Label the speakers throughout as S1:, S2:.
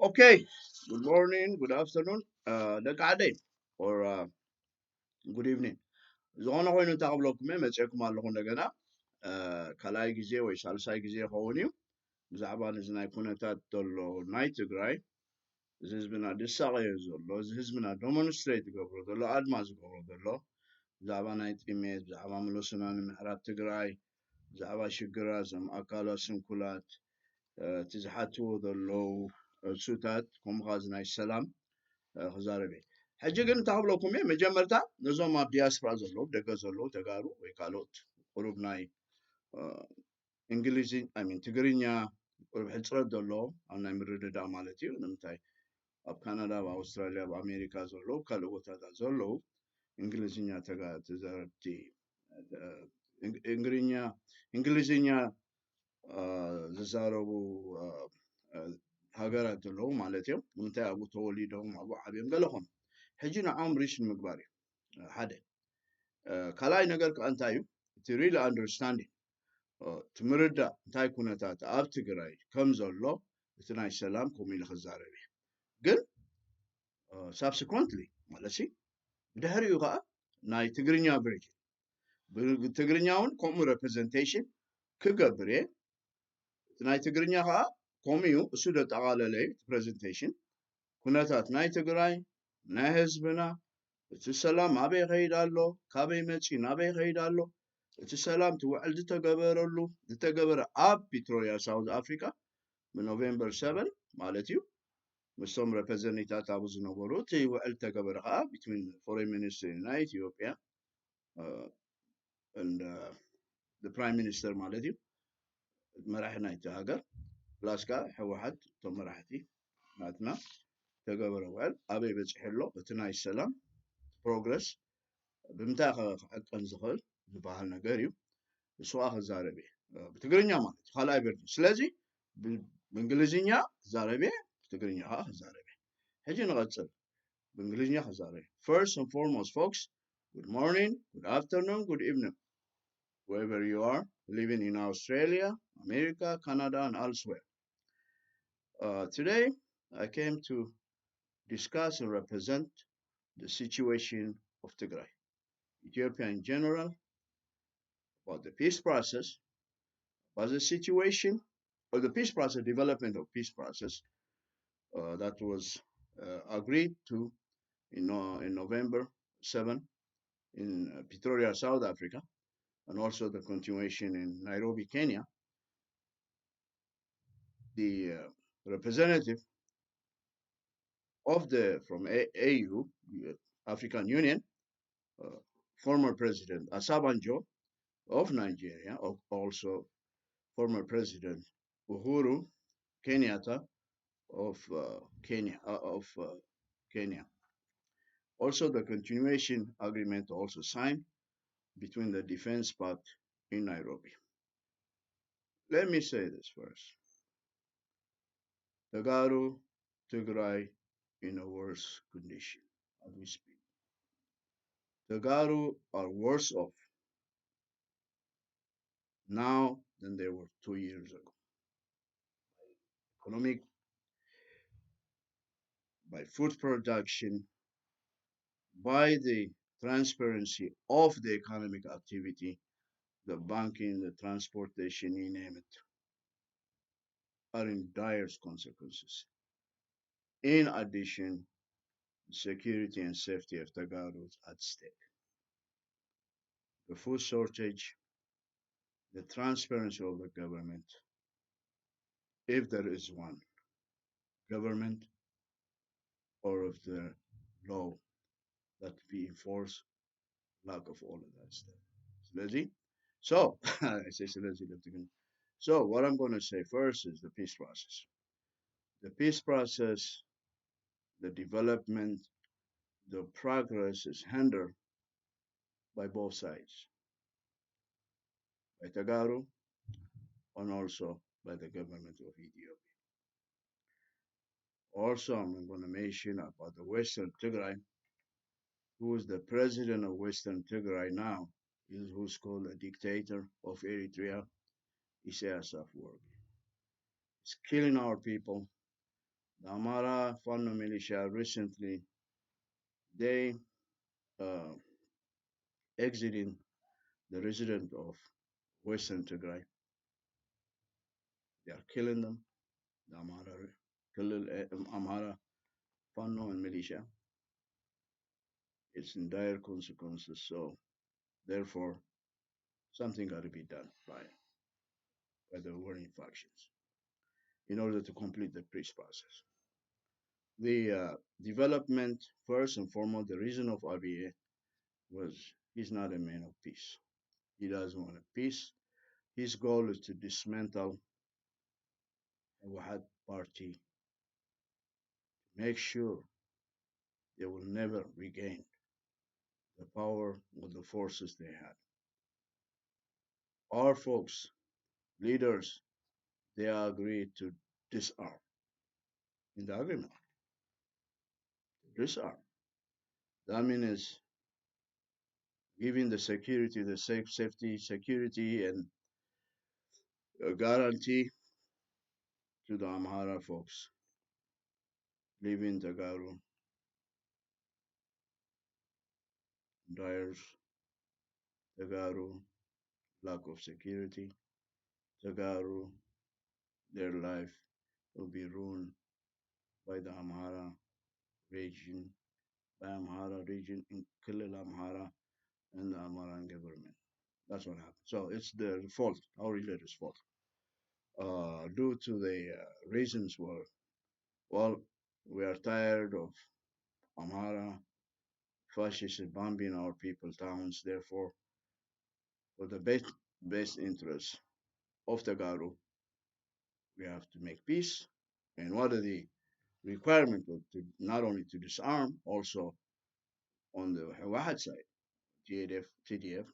S1: Okay, good morning, good afternoon, ደቃደይ or good evening. ዝኾነ ኮይኑ እንተቕብለኩም እየ መፂአኩም ኣለኹ እንደገና ካልኣይ ግዜ ወይ ሳልሳይ ግዜ ይኸውን እዩ ብዛዕባ ነዚ ናይ ኩነታት ዘሎ ናይ ትግራይ እዚ ህዝብና ድሳቀዮ ዘሎ እዚ ህዝብና ዶሞንስትሬት ዝገብሮ ዘሎ ኣድማ ዝገብሮ ዘሎ ብዛዕባ ናይ ጥሜት ብዛዕባ ምለሱና ንምሕራት ትግራይ ብዛዕባ ሽግራት ዞም ኣካላት ስንኩላት እቲ ዝሓትዎ ዘለው እሱታት ከምኡ ከዓ እዚ ናይ ሰላም ክዛረብ እየ ሕጂ ግን እንተክብለኩም እየ መጀመርታ ነዞም ኣብ ዲያስፖራ ዘለው ደገ ዘለው ተጋሩ ወይ ካልኦት ቁሩብ ናይ እንግሊዝ ትግርኛ ቁሩብ ሕፅረት ዘለዎ ኣብ ናይ ምርድዳእ ማለት እዩ ንምንታይ ኣብ ካናዳ ኣብ ኣውስትራልያ ኣብ ኣሜሪካ ዘለው ካልእ ቦታታት ዘለው እንግሊዝኛ ተዛረብቲ እንግሊዝኛ ዝዛረቡ ሃገራት ዘለው ማለት እዮም ንምንታይ ኣብኡ ተወሊዶም ኣብኡ ዓብዮም ገለኹም ሕጂ ንዖም ሪች ንምግባር እዩ ሓደ ካልኣይ ነገር ከዓ እንታይ እዩ እቲ ሪል ኣንደርስታንዲንግ እቲ ምርዳእ እንታይ ኩነታት ኣብ ትግራይ ከም ዘሎ እቲ ናይ ሰላም ከምኡ ኢሉ ክዛረብ እየ ግን ሳብስኮንትሊ ማለት ብድሕሪኡ ከዓ ናይ ትግርኛ ቨርጅን ብትግርኛ እውን ከምኡ ሬፕሬዘንቴሽን ክገብር እየ እቲ ናይ ትግርኛ ከዓ ከምኡ እሱ ዘጠቃለለ እዩ ፕሬዘንቴሽን ኩነታት ናይ ትግራይ ናይ ህዝብና እቲ ሰላም ኣበይ ይኸይድ ኣሎ ካበይ መፂ ናበይ ይኸይድ ኣሎ እቲ ሰላም እቲ ውዕል ዝተገበረ ኣብ ፕሪቶሪያ ሳውዝ ኣፍሪካ ብኖቬምበር 7 ማለት እዩ ምስቶም ሬፕሬዘንታት ኣብኡ ዝነበሩ እቲ ውዕል ተገበረ ከዓ ቢትዊን ፎሬን ሚኒስትር ናይ ኢትዮጵያ ፕራይም ሚኒስተር ማለት እዩ መራሒ ናይቲ ሃገር ፕላስ ከዓ ሕወሓት እቶም መራሕቲ ናትና ተገበረ ውዕል ኣበይ በፂሑ ኣሎ እቲ ናይ ሰላም ፕሮግረስ ብምንታይ ክዕቀን ዝኽእል ዝበሃል ነገር እዩ እሱ ከዓ ክዛረብ እየ ብትግርኛ ማለት እዩ ካልኣይ ቨርጅን ስለዚ ብእንግሊዝኛ ክዛረብ እየ ብትግርኛ ከዓ ክዛረብ እየ ሕጂ ንቐፅል ብእንግሊዝኛ ክዛረብ እየ first and foremost folks good morning good afternoon good evening wherever you are living in Australia America Canada and elsewhere today I came to discuss and represent the situation of Tigray, Ethiopia in general, about the peace process, about the situation or the peace process, development of peace process that was agreed to in November 7 in Pretoria, South Africa, and also the continuation in Nairobi, Kenya. The representative from AU, African Union, former President Obasanjo of Nigeria, also former President Uhuru Kenyatta of Kenya. Also, the continuation agreement also signed between the defense part in Nairobi. Let me say this first. Tagaru, Tigray in a worse condition as we speak. Tagaru are worse off now than they were 2 years ago. Economic, by food production, by the transparency of the economic activity, the banking, the transportation, you name it, are in dire consequences. In addition, security and safety of Tagaru is at stake. The food shortage, the transparency of the government, if there is one, government or of the law that we enforce, lack of all of that stuff. ስለዚህ so I say ስለዚህ ለትግል so what I'm going to say first is the peace process. The peace process, the development, the progress is hindered by both sides, by Tagaru and also by the government of Ethiopia. Also, I'm going to mention about the Western Tigray, who is the president of Western Tigray now, is who's called a dictator of Eritrea, Isaias Afwerki. It's killing our people. The Amara Fano militia recently, they uh, exiting the resident of Western Tigray. They are killing them. The Amara Fano and militia. It's in dire consequences. So therefore, something got to be done by the warring factions in order to complete the peace process. The development, first and foremost, the reason of Abiy was he's not a man of peace. He doesn't want a peace. His goal is to dismantle the Wahad party, make sure they will never regain the power or the forces they had. Our folks, leaders, they agreed to disarm in the agreement. Disarm. That means giving the security, the safety, security, and a guarantee to the Amhara folks living Tagaru, Dyers, Tagaru, lack of security, Tagaru, their life will be ruined by the Amhara region, by Amhara region, in Kilil Amhara, and the Amharan government. That's what happened. So it's their fault, our leaders' fault. Due to the reasons were, well, we are tired of Amhara fascists bombing our people towns. Therefore, for the best interests of the Garu, we have to make peace. And what are the requirements to not only to disarm, also on the Wahad side, TDF,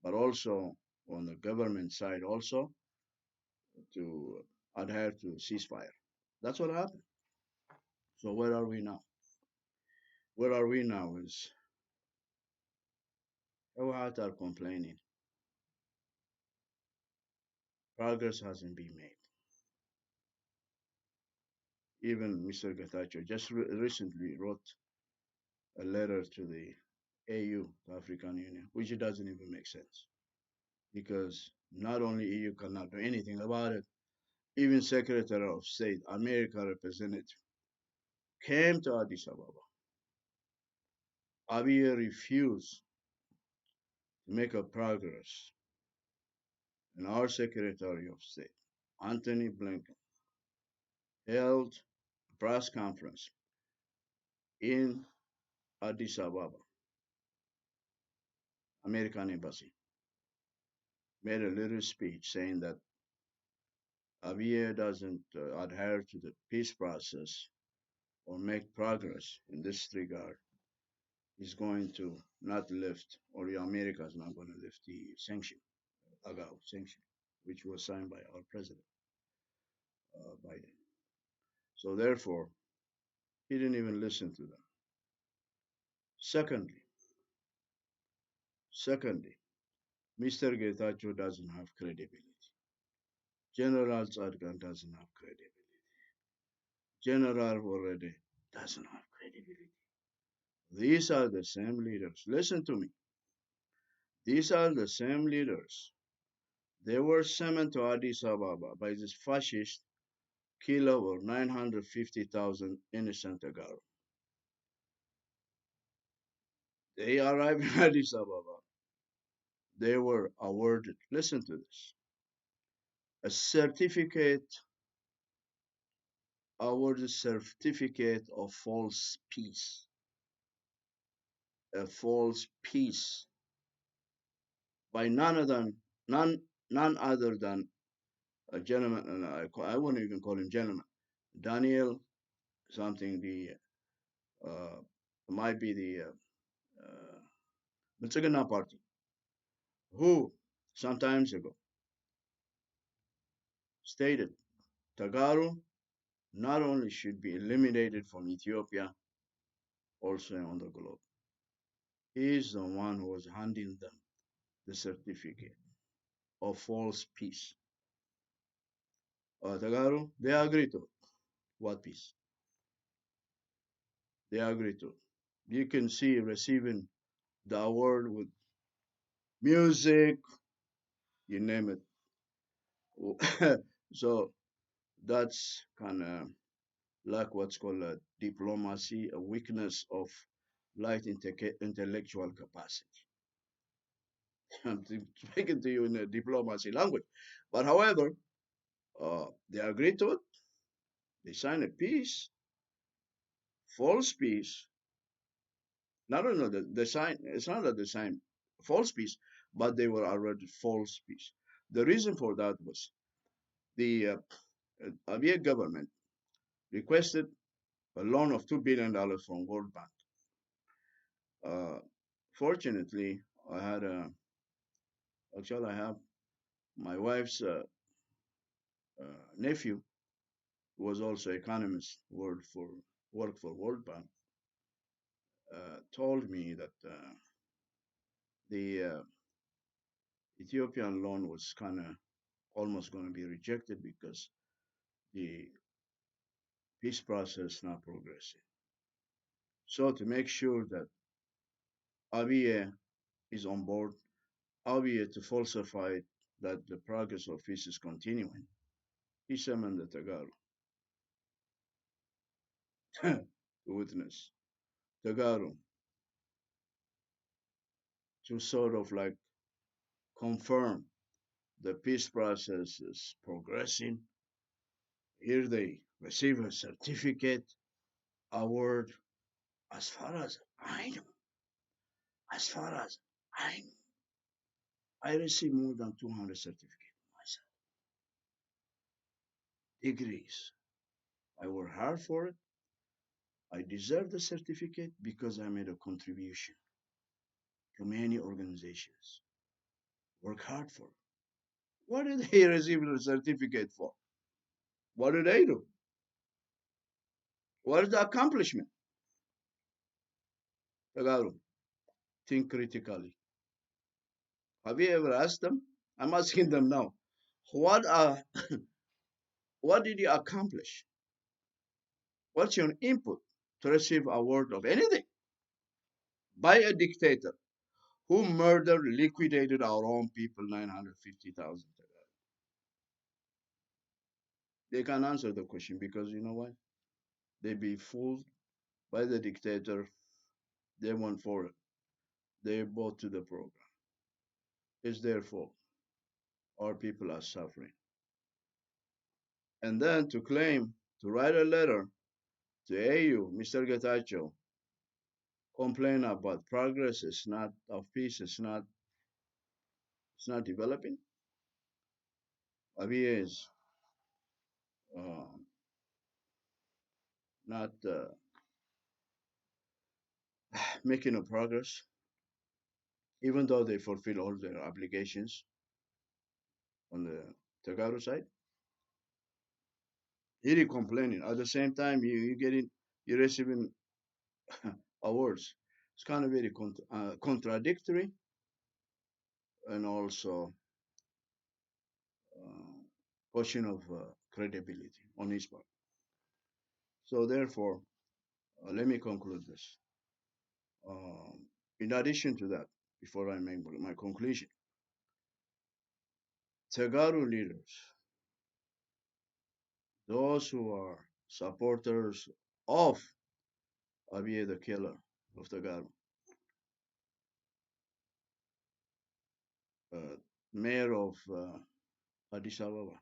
S1: but also on the government side also to adhere to ceasefire. That's what happened. So where are we now? Where are we now is Wahad are complaining. Progress hasn't been made. Even Mr. Getachew just recently wrote a letter to the AU, the African Union, which doesn't even make sense. Because not only EU cannot do anything about it, even Secretary of State, America representative, came to Addis Ababa. Abiy refused to make a progress, and our Secretary of State, Anthony Blinken, held a press conference in Addis Ababa, American Embassy, made a little speech saying that Abiy doesn't adhere to the peace process or make progress in this regard. Is going to not lift, or America is not going to lift the sanction, AGAO sanction, which was signed by our president, Biden. So therefore, he didn't even listen to them. Secondly, secondly, Mr. Getachew doesn't have credibility. General Tzadkan doesn't have credibility. General already doesn't have credibility. These are the same leaders. Listen to me. These are the same leaders. They were summoned to Addis Ababa by this fascist kill over 950,000 innocent Tagaro. They arrived in Addis Ababa. They were awarded, listen to this, a certificate awarded certificate of false peace, a false peace by none none other than a gentleman, and I wouldn't even call him gentleman, Daniel something. The uh, might be the Biltzegana party, who some times ago stated Tagaru not only should be eliminated from Ethiopia, also on the globe. He is the one who was handing them the certificate of false peace. Tagaru, they agreed to it. What peace? They agreed to it. You can see receiving the award with music, you name it. So that's kind of like what's called a diplomacy, a weakness of light intellectual capacity. I'm speaking to you in a diplomacy language. But however, they agreed to it. They signed a peace, false peace. Not only the sign, it's not that they signed false peace, but they were already false peace. The reason for that was the Abiy government requested a loan of $2 billion from World Bank. Uh, Fortunately, I had a actually I have my wife's nephew who was also economist, worked for World Bank, told me that the Ethiopian loan was kind of almost going to be rejected because the peace process not progressing. So to make sure that Abiy is on board, Abiy to falsify that the progress of peace is continuing, he summoned the Tagaru to witness Tagaru to sort of like confirm the peace process is progressing. Here they receive a certificate award. As far as I know, as far as I know, I received more than 200 certificates myself, degrees. I worked hard for it. I deserve the certificate because I made a contribution to many organizations. Work hard for it. What did they receive the certificate for? What did they do? What is the accomplishment? Tagaru, think critically. Have you ever asked them? I'm asking them now. What what did you accomplish? What's your input to receive award of anything by a dictator who murdered, liquidated our own people, 950,000? They can answer the question because you know what? They be fooled by the dictator. They went for it. They bought to the program. It's their fault. Our people are suffering. And then to claim to write a letter to AU, Mr. Getachew, complain about progress is not of peace, it's not developing. Abiy is uh, not making a progress, even though they fulfill all their obligations on the Tagaru side. He complaining. At the same time, you're receiving awards. It's kind of very contradictory and also uh, question of credibility on his part. So therefore, let me conclude this. Um, in addition to that, before I make my conclusion, Tagaru leaders, those who are supporters of Abiy the killer of Tagaru, mayor of Addis Ababa,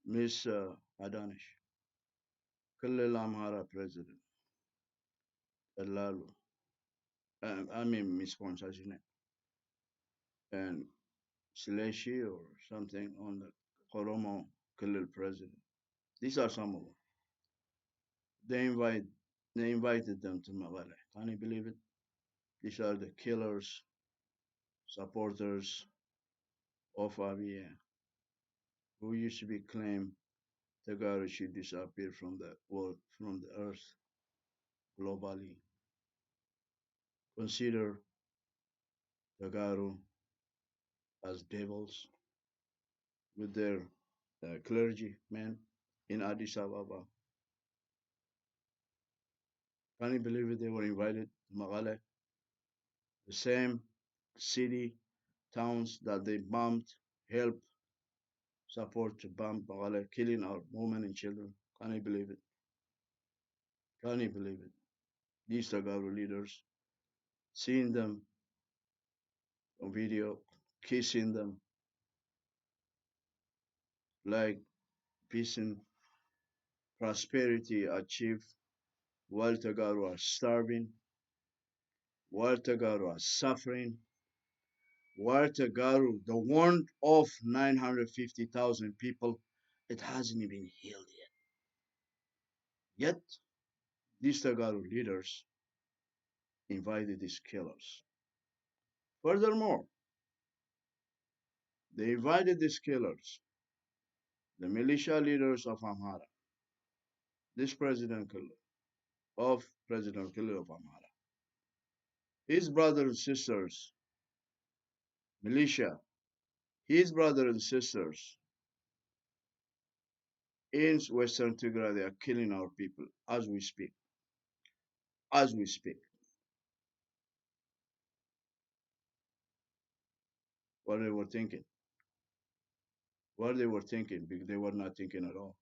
S1: Ms. Adanesh, ክልል አምሃራ president ቀላሉ I mean mispronunciation and Seleshi or something on the Koromo Khalil president. These are some of them. They invite they invited them to Mawale. Can you believe it? These are the killers, supporters of Abiy, who used to be claimed Tagaru should disappear from the world, from the earth globally. Consider Tagaru as devils with their clergymen in Addis Ababa. Can you believe it? They were invited to Magale, the same city, towns that they bombed, helped support to bomb Magale, killing our women and children. Can you believe it? Can you believe it? These Tagaru leaders, seeing them on video, kissing them like peace and prosperity achieved while Tagaru are starving, while Tagaru are suffering, while Tagaru, the warrant of 950,000 people, it hasn't even healed yet. Yet, these Tagaru leaders invited these killers. Furthermore, they invited these killers, the militia leaders of Amhara, this President Killer, of President Killer of Amhara, his brothers and sisters, militia, his brothers and sisters in Western Tigray, they are killing our people as we speak. As we speak. What they were thinking. What they were thinking, because they were not thinking at all.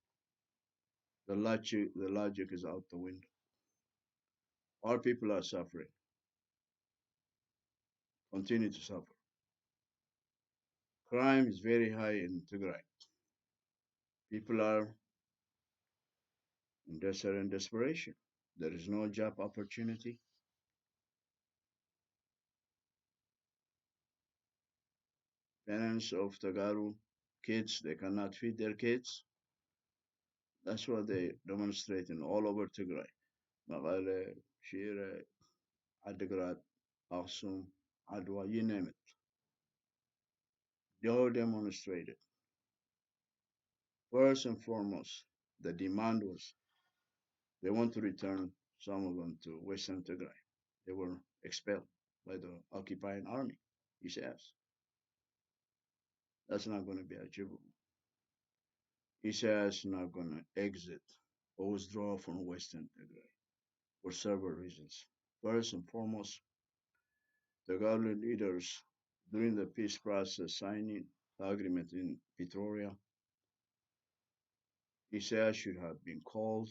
S1: The logic is out the window. Our people are suffering, continue to suffer. Crime is very high in Tigray. People are in desert and desperation. There is no job opportunity. Parents of Tagaru kids, they cannot feed their kids. That's what they demonstrating all over Tigray. Magale, Shire, Adigrat, Aksum, Adwa, you name it. They all demonstrated. First and foremost, the demand was they want to return some of them to Western Tigray. They were expelled by the occupying army, he says. That's not going to be achievable. He says not going to exit or withdraw from Western Tigray for several reasons. First and foremost, the government leaders during the peace process signing the agreement in Pretoria, he says should have been called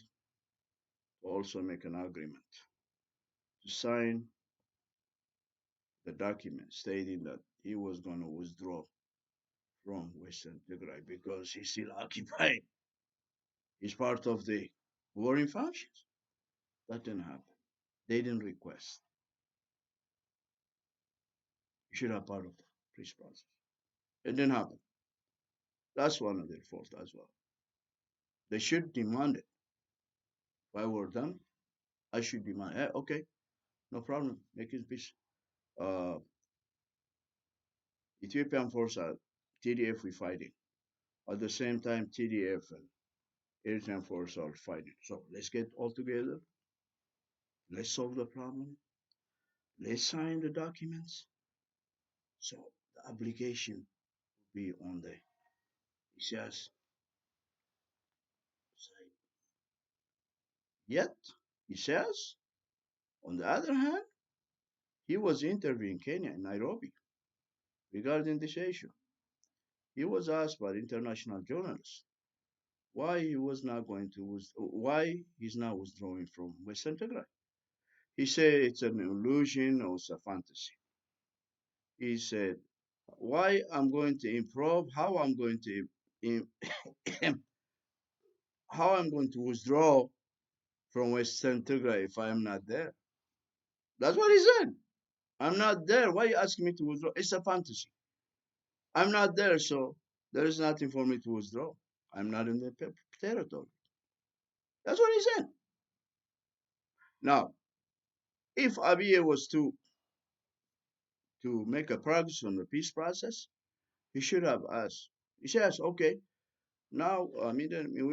S1: to also make an agreement to sign the document stating that he was going to withdraw from Western Tigray because he's still occupied. He's part of the warring factions. That didn't happen. They didn't request. He should have part of the peace process. It didn't happen. That's one of their faults as well. They should demand it. If I were them, I should demand. Okay, no problem. Making peace. Uh, Ethiopian force are TDF we fighting. At the same time, TDF and Eritrean force are fighting. So let's get all together. Let's solve the problem. Let's sign the documents. So the obligation will be on the Isaiah's side. Yet, he says, on the other hand, he was interviewing Kenya in Nairobi regarding this issue. He was asked by international journalists why he was not going to why he's not withdrawing from Western Tigray. He said it's an illusion or it's a fantasy. He said, why I'm going to improve, how I'm going to how I'm going to withdraw from Western Tigray if I am not there. That's what he said. I'm not there. Why are you asking me to withdraw? It's a fantasy. I'm not there, so there is nothing for me to withdraw. I'm not in the territory. That's what he said. Now, if Abiy was to make a progress on the peace process, he should have asked. He says, okay, now we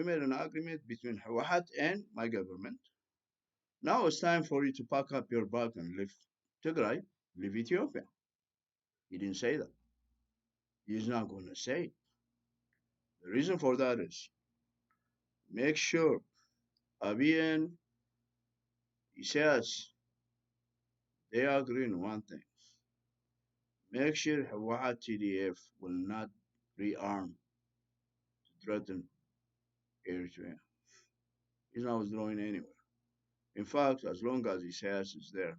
S1: made an agreement between Hawahat and my government. Now it's time for you to pack up your bag and leave Tigray, leave Ethiopia. He didn't say that. He's not going to say it. The reason for that is make sure Abiy and Isaias, they agree on one thing. Make sure Hawahat TDF will not rearm to threaten Eritrea. He's not withdrawing anywhere. In fact, as long as Isaias is there,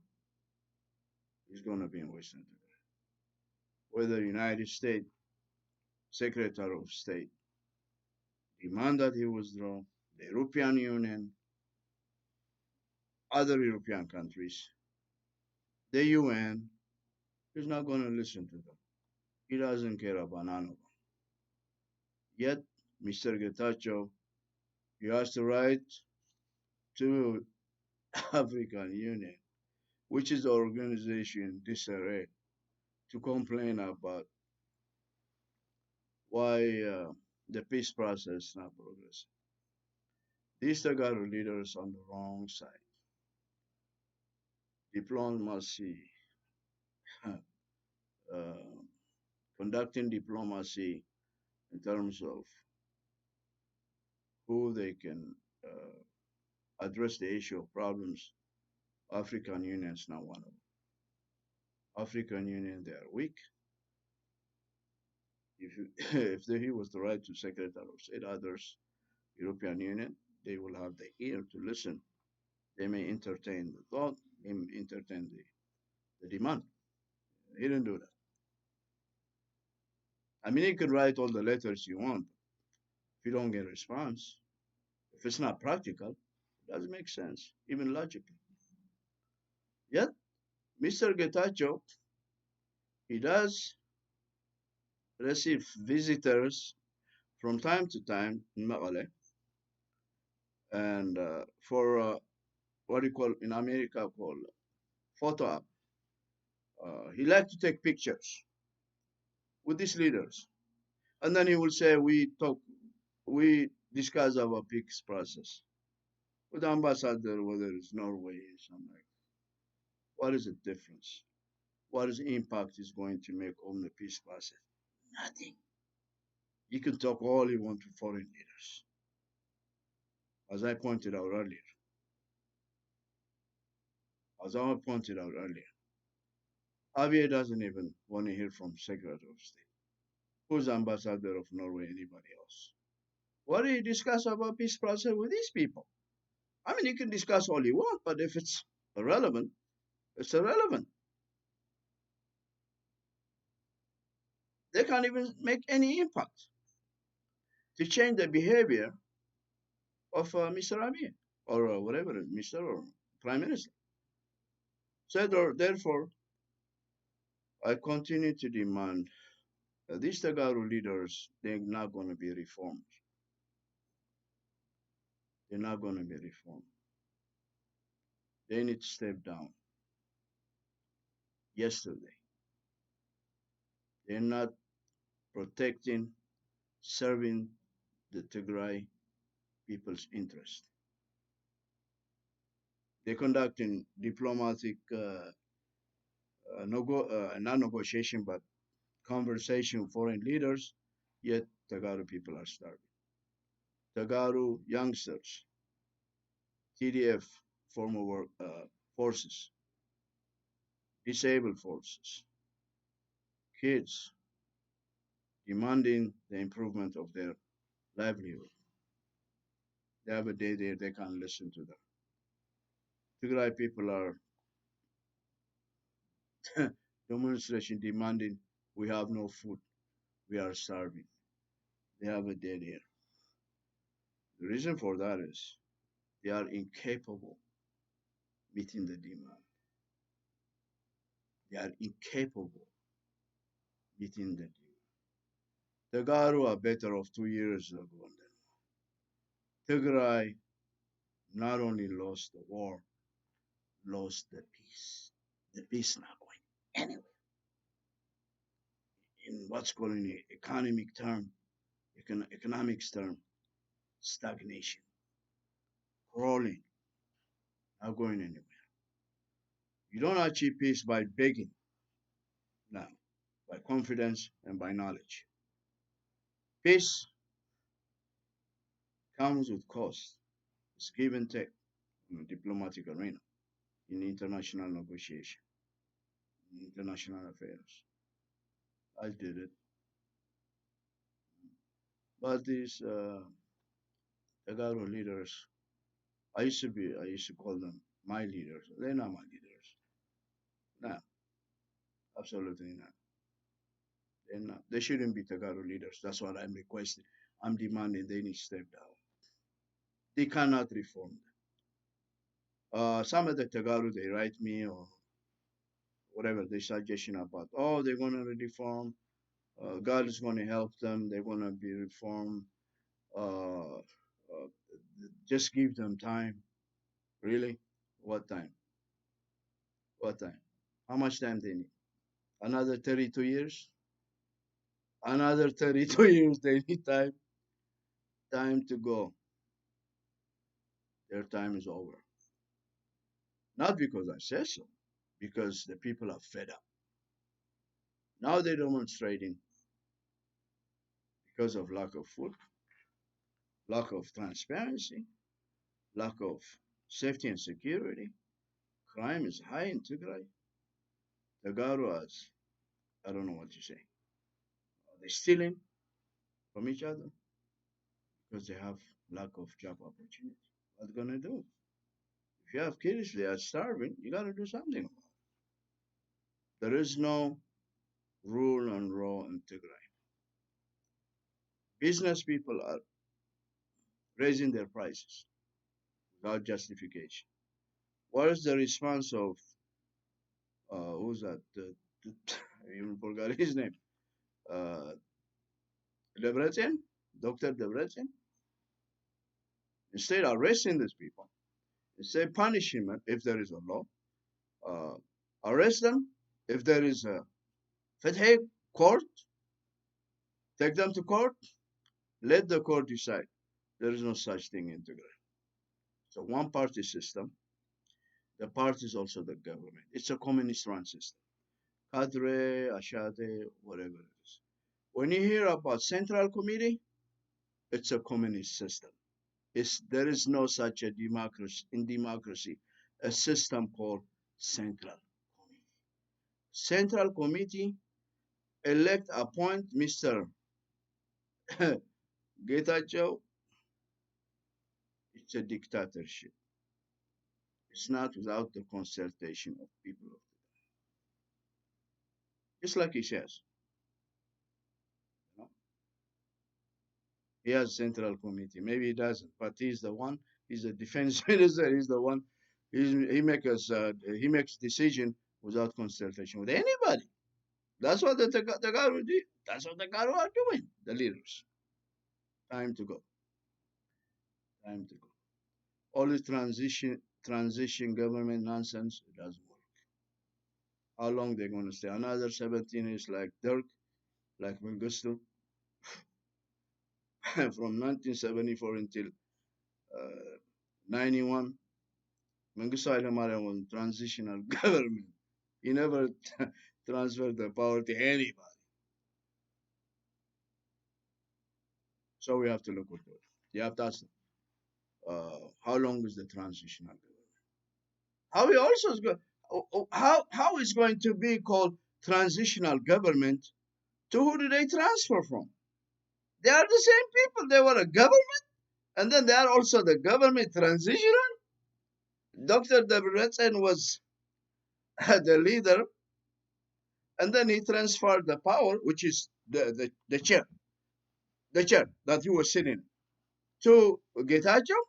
S1: he's going to be in Western Tigray. Whether the United States Secretary of State demand that he withdraw, the European Union, other European countries, the UN, he's not going to listen to them. He doesn't care about none of them. Yet, Mr. Getachew, he has the right to African Union, which is the organization in disarray, to complain about why the peace process is not progressing. These Tagaro leaders on the wrong side. Diplomacy, conducting diplomacy in terms of who they can address the issue of problems. African Union is not one of them. African Union, they are weak. If he was the right to Secretary of State, others, European Union, they will have the ear to listen. They may entertain the thought, they may entertain the demand. He didn't do that. I mean, you could write all the letters you want. If you don't get a response, if it's not practical, it doesn't make sense, even logically. Yet, Mr. Getachew, he does receive visitors from time to time in Mekelle, and for what you call in America called photo op. He likes to take pictures with these leaders, and then he will say, we discuss our peace process with the ambassador, whether it's Norway or something like that. What is the difference? What is the impact is going to make on the peace process? Nothing. You can talk all you want to foreign leaders. As I pointed out earlier, Abiy doesn't even want to hear from Secretary of State. Who's ambassador of Norway, anybody else? What do you discuss about peace process with these people? I mean, you can discuss all you want, but if it's irrelevant, it's irrelevant. They can't even make any impact to change the behavior of Mr. Abiy or whatever, Mr. or Prime Minister. So therefore, I continue to demand that these Tagaro leaders, they're not going to be reformed. They're not going to be reformed. They need to step down. Yesterday, they're not protecting, serving the Tigray people's interest. They're conducting diplomatic, not negotiation, but conversation with foreign leaders, yet Tagaro people are starving. Tagaro youngsters, TDF former forces, disabled forces, kids demanding the improvement of their livelihood. They have a day there, they can't listen to them. Tigray people are demonstration demanding we have no food, we are starving. They have a dead air. The reason for that is They are incapable meeting the demand. They are incapable meeting the demand. The Garu are better off 2 years ago. Tigray not only lost the war, lost the peace. The peace not going anywhere. In what's called in economic term, economics term, stagnation, crawling, not going anywhere. You don't achieve peace by begging, no, by confidence and by knowledge. Peace comes with cost. It's give and take in the diplomatic arena, in international negotiation, in international affairs. I did it. But these Tagaro leaders, I used to call them my leaders. They're not my leaders. No, absolutely not. They're not. They shouldn't be Tagaro leaders. That's what I'm requesting. I'm demanding they need to step down. They cannot reform them. Some of the Tagaro, they write me or whatever they suggestion about, oh, they're going to reform. God is going to help them. They're going to be reformed. Just give them time. Really? What time? What time? How much time they need? Another 32 years? Another 32 years they need time. Time to go. Their time is over. Not because I said so, because the people are fed up. Now they're demonstrating because of lack of food, lack of transparency, lack of safety and security. Crime is high in Tigray. The Garuas, I don't know what to say. They're stealing from each other because they have lack of job opportunity. What gonna do? If you have kids, they are starving. You gotta do something about it. There is no rule and law in Tigray. Business people are raising their prices without justification. What is the response of who's that? I even forgot his name. Uh, Debrecen, Dr. Debrecen. Instead of arresting these people, instead punishing them if there is a law, uh, arrest them if there is a Fateh court, take them to court, let the court decide. There is no such thing in Tigray. It's a one-party system. The party is also the government. It's a communist run system. Cadre, Ashade, whatever it is. When you hear about Central Committee, it's a communist system. There is no such a democracy in democracy, a system called Central Committee. Central Committee elect, appoint Mr. Getachew. It's a dictatorship. It's not without the consultation of people of the time. Just like he says. You know? He has central committee. Maybe he doesn't, but he's the one. He's the defense minister. He's the one. He makes decision without consultation with anybody. That's what the Tagaru did. That's what the Tagaru are doing. The leaders. Time to go. Time to go. All this transition government nonsense, it doesn't work. How long they're going to stay? Another 17 years like Dirk, like Mengistu, from 1974 until 91. Mengistu Haile was transitional government. He never transferred the power to anybody. So we have to look at it. You have to ask them, how long is the transitional government? How we also is going, how is going to be called transitional government? To who do they transfer from? They are the same people. They were a government, and then they are also the government transitional. Dr. Debrecen was the leader, and then he transferred the power, which is the chair that he was sitting, to Getachew.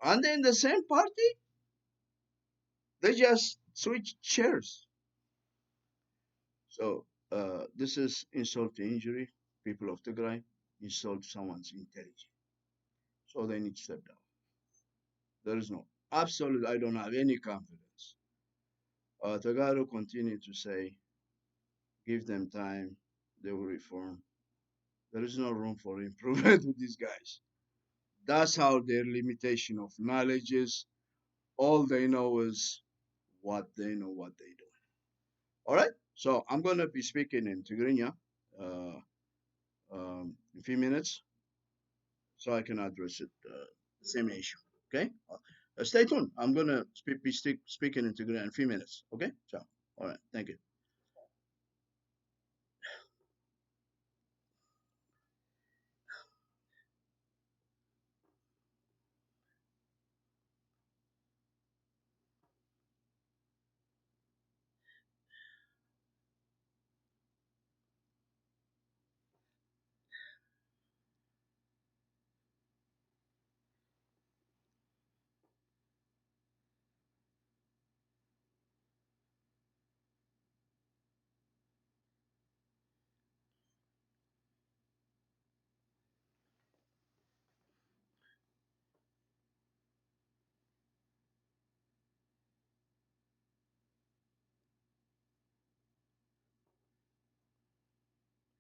S1: And in the same party, they just switch chairs. So this is insult to injury. People of Tigray insult someone's intelligence. So they need to step down. There is no absolute. I don't have any confidence. Tagaro continued to say, give them time, they will reform. There is no room for improvement with these guys. That's how their limitation of knowledge is. All they know is what they know, what they do. All right. So I'm going to be speaking in Tigrinya uh, in a few minutes so I can address it, the same issue. Okay. Stay tuned. I'm going to be speaking in Tigrinya in a few minutes. Okay. So, all right. Thank you.